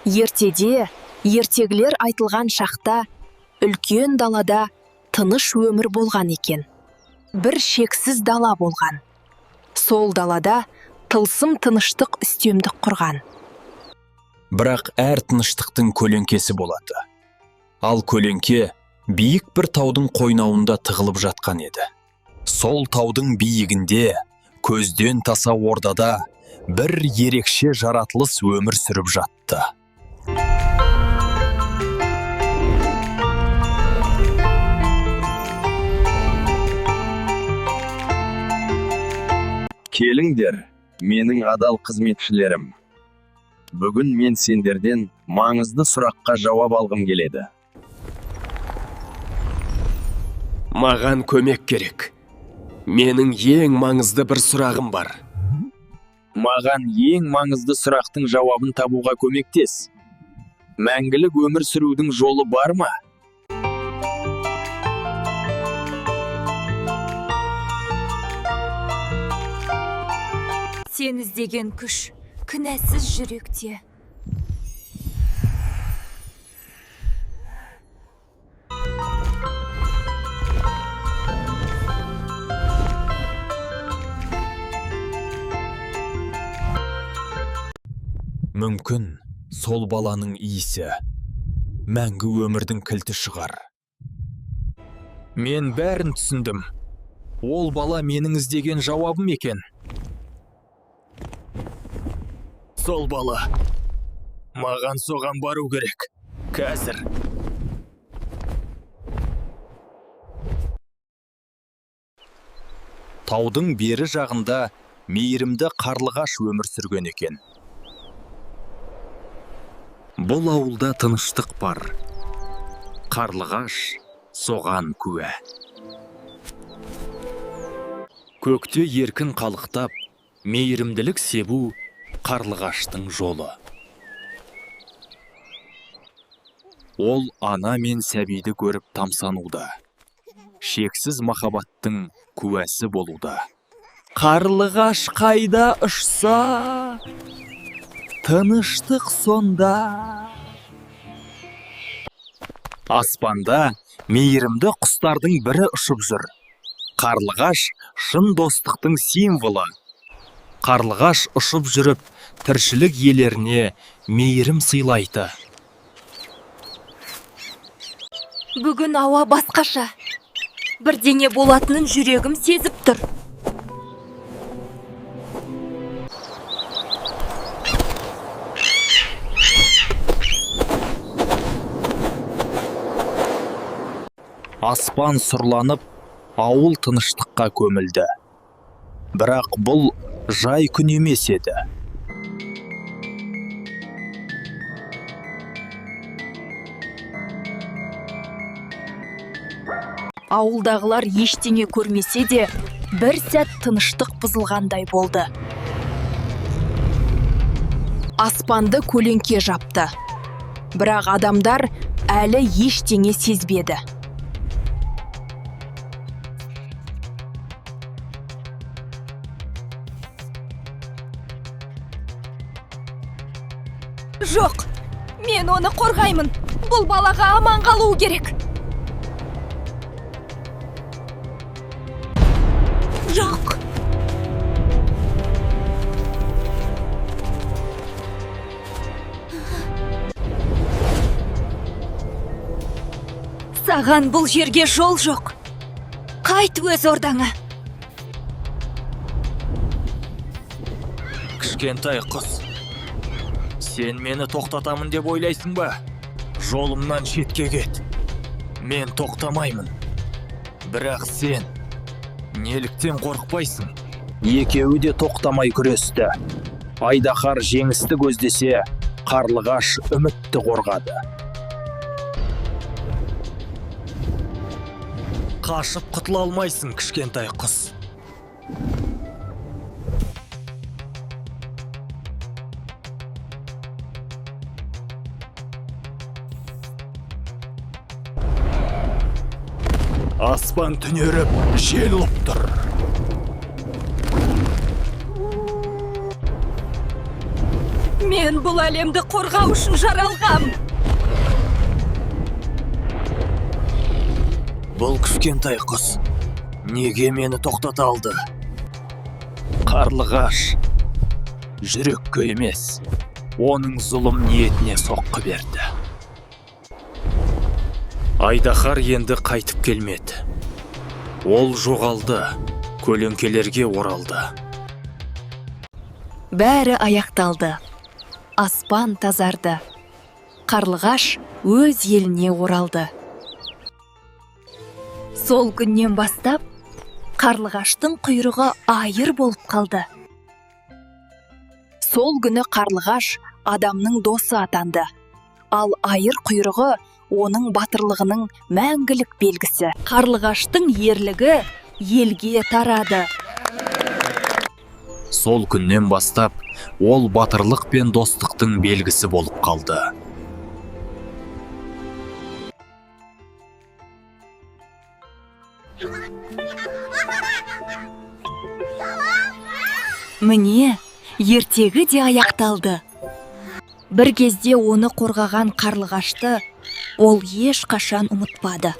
Ертеде, ертегілер айтылған шақта, үлкен далада тыныш өмір болған екен. Бір шексіз дала болған. Сол далада тылсым тыныштық үстемдік құрған. Бірақ әр тыныштықтың көлеңкесі болады. Ал көлеңке биік бір таудың қойнауында тығылып жатқан еді. Сол таудың биігінде, көзден таса ордада бір ерекше жаратылыс өмір сүріп жатты. Келіңдер, менің адал қызметшілерім. Бүгін мен сендерден маңызды сұраққа жауап алғым келеді. Маған көмек керек. Менің ең маңызды бір сұрағым бар. Маған ең маңызды сұрақтың жауабын табуға көмектес. Мәңгілік өмір сүрудің жолы бар ма? Сен іздеген күш, кінәсіз жүректе. Мүмкін сол баланың иісі мәңгі өмірдің кілті шығар. Мен бәрін түсіндім. Ол бала менің іздеген жауабым екен. Сол бала. Маған соған бару керек. Қазір. Таудың бері жағында мейірімді қарлығаш өмір сүрген екен. Бұл ауылда тыныштық бар. Қарлығаш соған куә. Көкте еркін қалықтап, мейірімділік себу қарлығаштың жолы. Ол ана мен сәбиді көріп тамсануда. Шексіз махаббаттың куәсі болуда. Қарлығаш қайда ұшса, тыныштық сонда. Аспанда мейірімді құстардың бірі ұшып жүр. Қарлығаш шын достықтың символы. Қарлығаш ұшып жүріп, тіршілік иелеріне мейірім сыйлайды. Бүгін ауа басқаша. Бірдеңе болатынын жүрегім сезіп тұр. Аспан сұрланып, ауыл тыныштыққа көмілді. Бірақ бұл жай күн емес еді. Ауылдағылар ештеңе көрмесе де, бір сәт тыныштық бұзылғандай болды. Аспанды көлеңке жапты. Бірақ адамдар әлі ештеңе сезбеді. Жоқ, мен оны қорғаймын. Бұл балаға аман қалуы керек. Жоқ. Саған бұл жерге жол жоқ. Қайт өз ордаңа. Кішкентай қыз, сен мені тоқтатамын деп ойлайсың ба? Жолымнан шетке кет. Мен тоқтамаймын. Бірақ сен неліктен қорықпайсың? Екеуі де тоқтамай күресті. Айдаһар жеңісті көздесе, қарлығаш үмітті қорғады. Қашып құтыла алмайсың, кішкентай қыз. Аспан түнеріп, жел ұлып тұр. Мен бұл әлемді қорғау үшін жаралғам. Бұл кішкентай қыз неге мені тоқтата алды? Қарлығаш жүрекке емес, оның зұлым ниетіне соққы берді. Айдаһар енді қайтып келмеді. Ол жоғалды, көлеңкелерге оралды. Бәрі аяқталды. Аспан тазарды. Қарлығаш өз еліне оралды. Сол күннен бастап, қарлығаштың құйрығы айыр болып қалды. Сол күні қарлығаш адамның досы атанды. Ал айыр құйрығы оның батырлығының мәңгілік белгісі. Қарлығаштың ерлігі елге тарады. Сол күннен бастап, ол батырлық пен достықтың белгісі болып қалды. Міне, ертегі де аяқталды. Бір кезде оны қорғаған қарлығашты ол ешқашан ұмытпады.